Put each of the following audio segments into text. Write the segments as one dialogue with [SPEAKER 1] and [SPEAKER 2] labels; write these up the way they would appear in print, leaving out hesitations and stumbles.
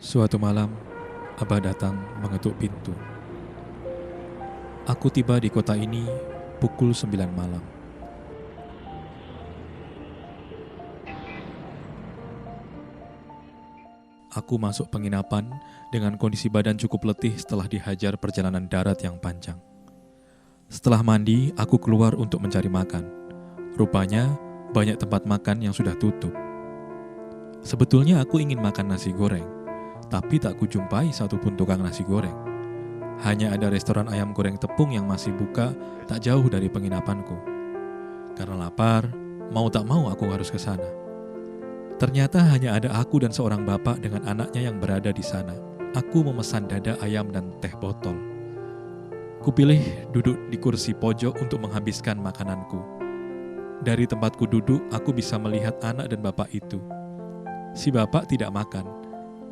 [SPEAKER 1] Suatu malam, Abah datang mengetuk pintu. Aku tiba di kota ini pukul 9 malam. Aku masuk penginapan dengan kondisi badan cukup letih setelah dihajar perjalanan darat yang panjang. Setelah mandi, aku keluar untuk mencari makan. Rupanya, banyak tempat makan yang sudah tutup. Sebetulnya aku ingin makan nasi goreng, tapi tak kujumpai satupun tukang nasi goreng. Hanya ada restoran ayam goreng tepung yang masih buka tak jauh dari penginapanku. Karena lapar, mau tak mau aku harus ke sana. Ternyata hanya ada aku dan seorang bapak dengan anaknya yang berada di sana. Aku memesan dada ayam dan teh botol. Kupilih duduk di kursi pojok untuk menghabiskan makananku. Dari tempatku duduk, aku bisa melihat anak dan bapak itu. Si bapak tidak makan.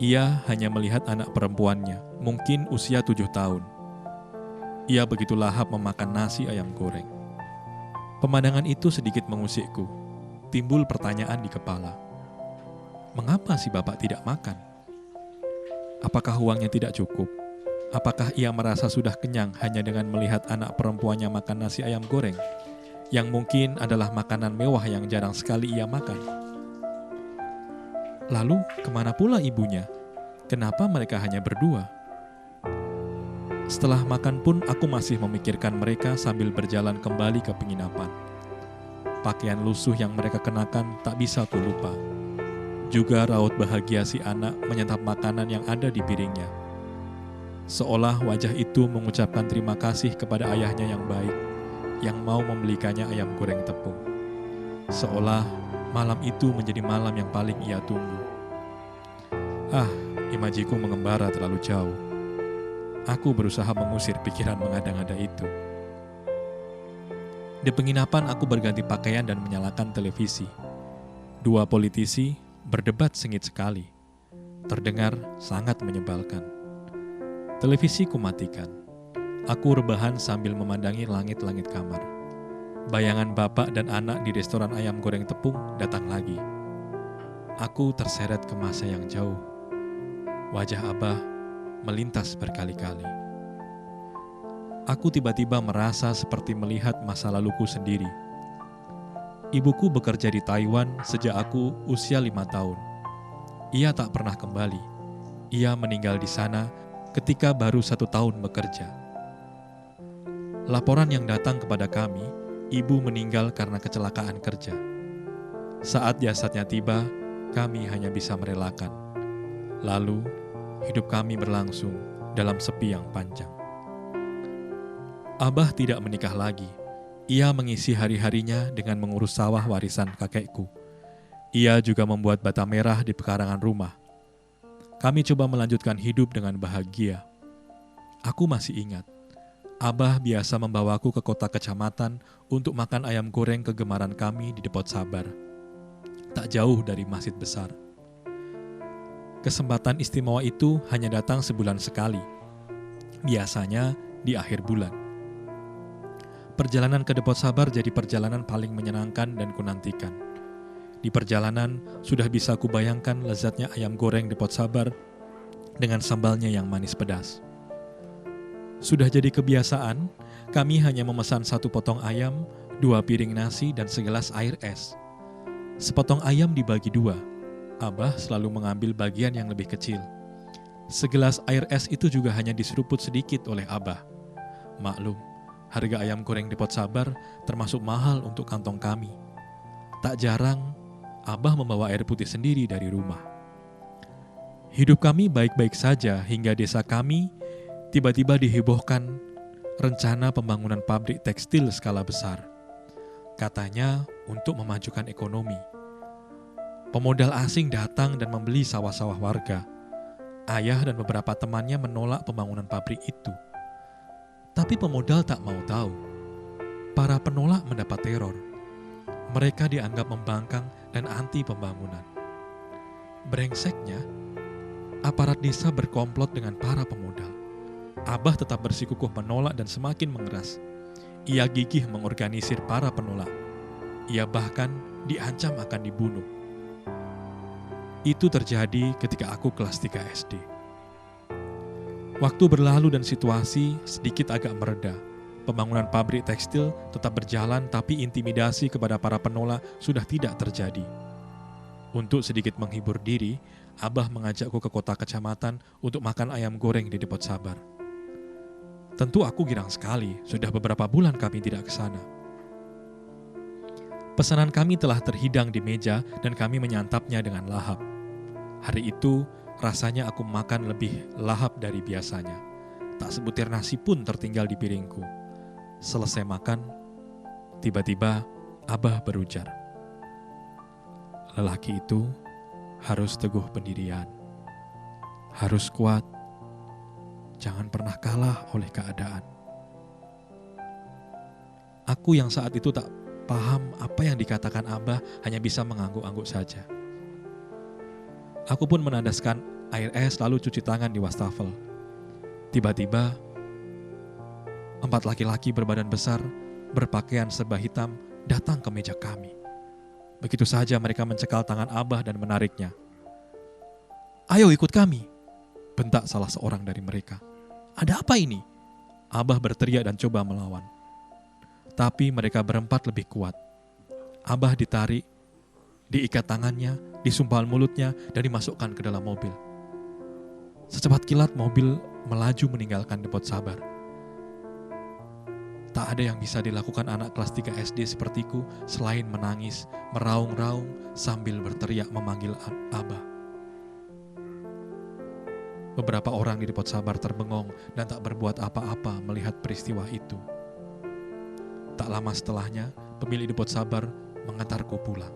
[SPEAKER 1] Ia hanya melihat anak perempuannya, mungkin usia 7 tahun. Ia begitu lahap memakan nasi ayam goreng. Pemandangan itu sedikit mengusikku. Timbul pertanyaan di kepala. Mengapa si bapak tidak makan? Apakah uangnya tidak cukup? Apakah ia merasa sudah kenyang hanya dengan melihat anak perempuannya makan nasi ayam goreng, yang mungkin adalah makanan mewah yang jarang sekali ia makan? Lalu, kemana pula ibunya? Kenapa mereka hanya berdua? Setelah makan pun aku masih memikirkan mereka sambil berjalan kembali ke penginapan. Pakaian lusuh yang mereka kenakan tak bisa ku lupa. Juga raut bahagia si anak menyantap makanan yang ada di piringnya. Seolah wajah itu mengucapkan terima kasih kepada ayahnya yang baik, yang mau membelikannya ayam goreng tepung. Seolah malam itu menjadi malam yang paling ia tunggu. Imajiku mengembara terlalu jauh. Aku berusaha mengusir pikiran mengada-ngada itu. Di penginapan aku berganti pakaian dan menyalakan televisi. Dua politisi berdebat sengit sekali. Terdengar sangat menyebalkan. Televisi kumatikan. Aku rebahan sambil memandangi langit-langit kamar. Bayangan bapak dan anak di restoran ayam goreng tepung datang lagi. Aku terseret ke masa yang jauh. Wajah Abah melintas berkali-kali. Aku tiba-tiba merasa seperti melihat masa laluku sendiri. Ibuku bekerja di Taiwan sejak aku usia 5 tahun. Ia tak pernah kembali. Ia meninggal di sana ketika baru 1 tahun bekerja. Laporan yang datang kepada kami, ibu meninggal karena kecelakaan kerja. Saat jasadnya tiba, kami hanya bisa merelakan. Lalu, hidup kami berlangsung dalam sepi yang panjang. Abah tidak menikah lagi. Ia mengisi hari-harinya dengan mengurus sawah warisan kakekku. Ia juga membuat bata merah di pekarangan rumah. Kami coba melanjutkan hidup dengan bahagia. Aku masih ingat, Abah biasa membawaku ke kota kecamatan untuk makan ayam goreng kegemaran kami di Depot Sabar. Tak jauh dari masjid besar. Kesempatan istimewa itu hanya datang sebulan sekali. Biasanya di akhir bulan. Perjalanan ke Depot Sabar jadi perjalanan paling menyenangkan dan kunantikan. Di perjalanan sudah bisa kubayangkan lezatnya ayam goreng Depot Sabar dengan sambalnya yang manis pedas. Sudah jadi kebiasaan, kami hanya memesan 1 potong ayam, 2 piring nasi, dan segelas air es. Sepotong ayam dibagi 2. Abah selalu mengambil bagian yang lebih kecil. Segelas air es itu juga hanya diseruput sedikit oleh Abah. Maklum, harga ayam goreng Depot Sabar termasuk mahal untuk kantong kami. Tak jarang, Abah membawa air putih sendiri dari rumah. Hidup kami baik-baik saja hingga desa kami tiba-tiba dihebohkan rencana pembangunan pabrik tekstil skala besar. Katanya untuk memajukan ekonomi. Pemodal asing datang dan membeli sawah-sawah warga. Ayah dan beberapa temannya menolak pembangunan pabrik itu. Tapi pemodal tak mau tahu. Para penolak mendapat teror. Mereka dianggap membangkang dan anti pembangunan. Brengseknya, aparat desa berkomplot dengan para pemodal. Abah tetap bersikukuh menolak dan semakin mengeras. Ia gigih mengorganisir para penolak. Ia bahkan diancam akan dibunuh. Itu terjadi ketika aku kelas 3 SD. Waktu berlalu dan situasi sedikit agak mereda. Pembangunan pabrik tekstil tetap berjalan, tapi intimidasi kepada para penolak sudah tidak terjadi. Untuk sedikit menghibur diri, Abah mengajakku ke kota kecamatan untuk makan ayam goreng di Depot Sabar. Tentu aku girang sekali, sudah beberapa bulan kami tidak ke sana. Pesanan kami telah terhidang di meja dan kami menyantapnya dengan lahap. Hari itu, rasanya aku makan lebih lahap dari biasanya. Tak sebutir nasi pun tertinggal di piringku. Selesai makan, tiba-tiba Abah berujar, "Lelaki itu harus teguh pendirian, harus kuat, jangan pernah kalah oleh keadaan." Aku yang saat itu tak paham apa yang dikatakan Abah hanya bisa mengangguk-angguk saja. Aku pun menandaskan air es lalu cuci tangan di wastafel. Tiba-tiba, 4 laki-laki berbadan besar, berpakaian serba hitam, datang ke meja kami. Begitu saja mereka mencekal tangan Abah dan menariknya. "Ayo ikut kami," bentak salah seorang dari mereka. "Ada apa ini?" Abah berteriak dan coba melawan. Tapi mereka berempat lebih kuat. Abah ditarik, diikat tangannya, disumpal mulutnya, dan dimasukkan ke dalam mobil. Secepat kilat mobil melaju meninggalkan Depot Sabar. Tak ada yang bisa dilakukan anak kelas 3 SD sepertiku selain menangis, meraung-raung sambil berteriak memanggil Abah. Beberapa orang di Depot Sabar terbengong dan tak berbuat apa-apa melihat peristiwa itu. Tak lama setelahnya, pemilik Depot Sabar mengantarku pulang.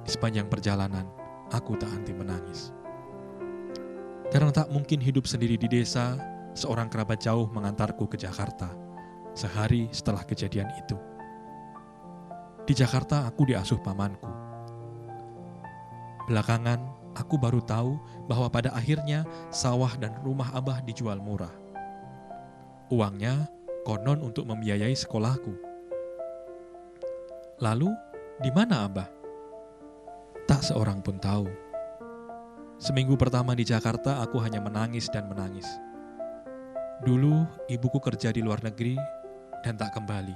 [SPEAKER 1] Di sepanjang perjalanan, aku tak henti menangis. Karena tak mungkin hidup sendiri di desa, seorang kerabat jauh mengantarku ke Jakarta, sehari setelah kejadian itu. Di Jakarta, aku diasuh pamanku. Belakangan, aku baru tahu bahwa pada akhirnya sawah dan rumah Abah dijual murah. Uangnya konon untuk membiayai sekolahku. Lalu, di mana Abah? Tak seorang pun tahu. Seminggu pertama di Jakarta, aku hanya menangis dan menangis. Dulu, ibuku kerja di luar negeri dan tak kembali.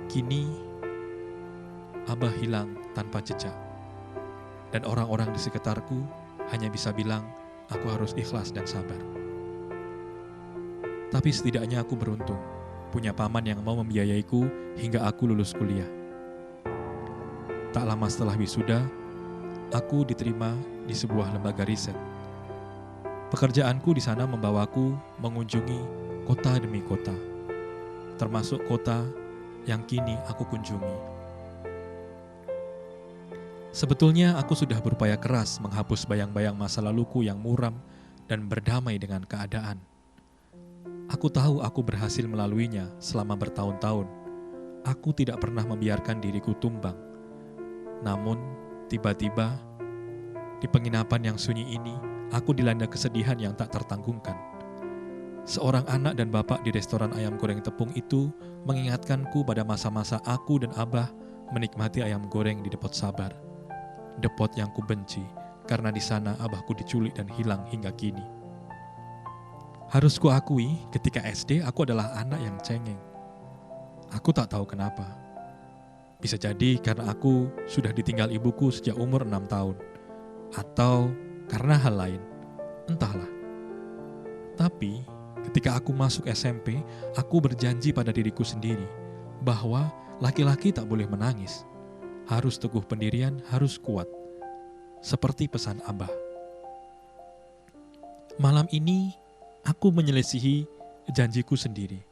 [SPEAKER 1] Kini, Abah hilang tanpa jejak. Dan orang-orang di sekitarku hanya bisa bilang, aku harus ikhlas dan sabar. Tapi setidaknya aku beruntung, punya paman yang mau membiayaiku hingga aku lulus kuliah. Tak lama setelah wisuda, aku diterima di sebuah lembaga riset. Pekerjaanku di sana membawaku mengunjungi kota demi kota, termasuk kota yang kini aku kunjungi. Sebetulnya aku sudah berupaya keras menghapus bayang-bayang masa laluku yang muram dan berdamai dengan keadaan. Aku tahu aku berhasil melaluinya selama bertahun-tahun. Aku tidak pernah membiarkan diriku tumbang. Namun, tiba-tiba, di penginapan yang sunyi ini, aku dilanda kesedihan yang tak tertanggungkan. Seorang anak dan bapak di restoran ayam goreng tepung itu mengingatkanku pada masa-masa aku dan Abah menikmati ayam goreng di Depot Sabar. Depot yang kubenci, karena di sana abahku diculik dan hilang hingga kini. Harus kuakui, ketika SD aku adalah anak yang cengeng. Aku tak tahu kenapa. Bisa jadi karena aku sudah ditinggal ibuku sejak umur 6 tahun. Atau karena hal lain. Entahlah. Tapi, ketika aku masuk SMP, aku berjanji pada diriku sendiri bahwa laki-laki tak boleh menangis. Harus teguh pendirian, harus kuat. Seperti pesan Abah. Malam ini, aku menyelisihi janjiku sendiri.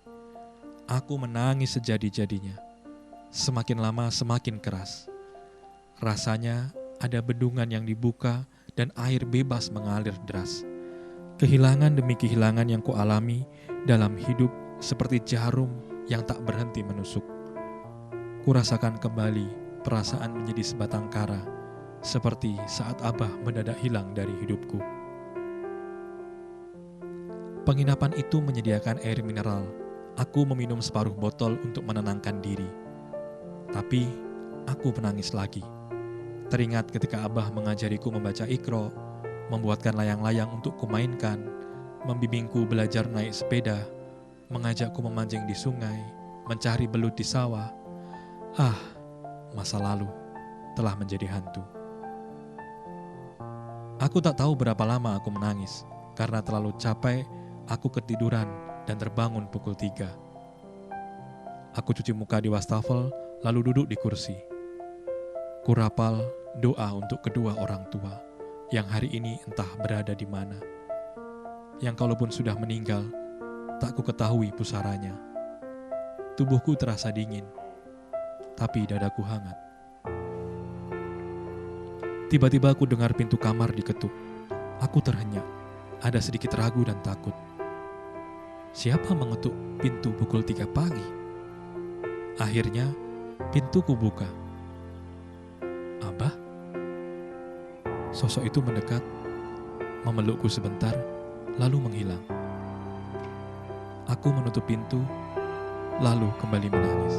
[SPEAKER 1] Aku menangis sejadi-jadinya. Semakin lama semakin keras. Rasanya ada bendungan yang dibuka dan air bebas mengalir deras. Kehilangan demi kehilangan yang kualami dalam hidup seperti jarum yang tak berhenti menusuk. Kurasakan kembali perasaan menjadi sebatang kara, seperti saat Abah mendadak hilang dari hidupku. Penginapan itu menyediakan air mineral. Aku meminum separuh botol untuk menenangkan diri. Tapi aku menangis lagi. Teringat ketika Abah mengajariku membaca Iqra, membuatkan layang-layang untuk kumainkan, membimbingku belajar naik sepeda, mengajakku memancing di sungai, mencari belut di sawah. Masa lalu telah menjadi hantu. Aku tak tahu berapa lama aku menangis, karena terlalu capek aku ketiduran dan terbangun pukul 3. Aku cuci muka di wastafel, lalu duduk di kursi. Kurapal doa untuk kedua orang tua yang hari ini entah berada di mana. Yang kalaupun sudah meninggal, tak ku ketahui pusaranya. Tubuhku terasa dingin, tapi dadaku hangat. Tiba-tiba aku dengar pintu kamar diketuk. Aku terhenyak, ada sedikit ragu dan takut. Siapa mengetuk pintu pukul 3 pagi? Akhirnya, pintu kubuka. Abah? Sosok itu mendekat, memelukku sebentar, lalu menghilang. Aku menutup pintu, lalu kembali menangis.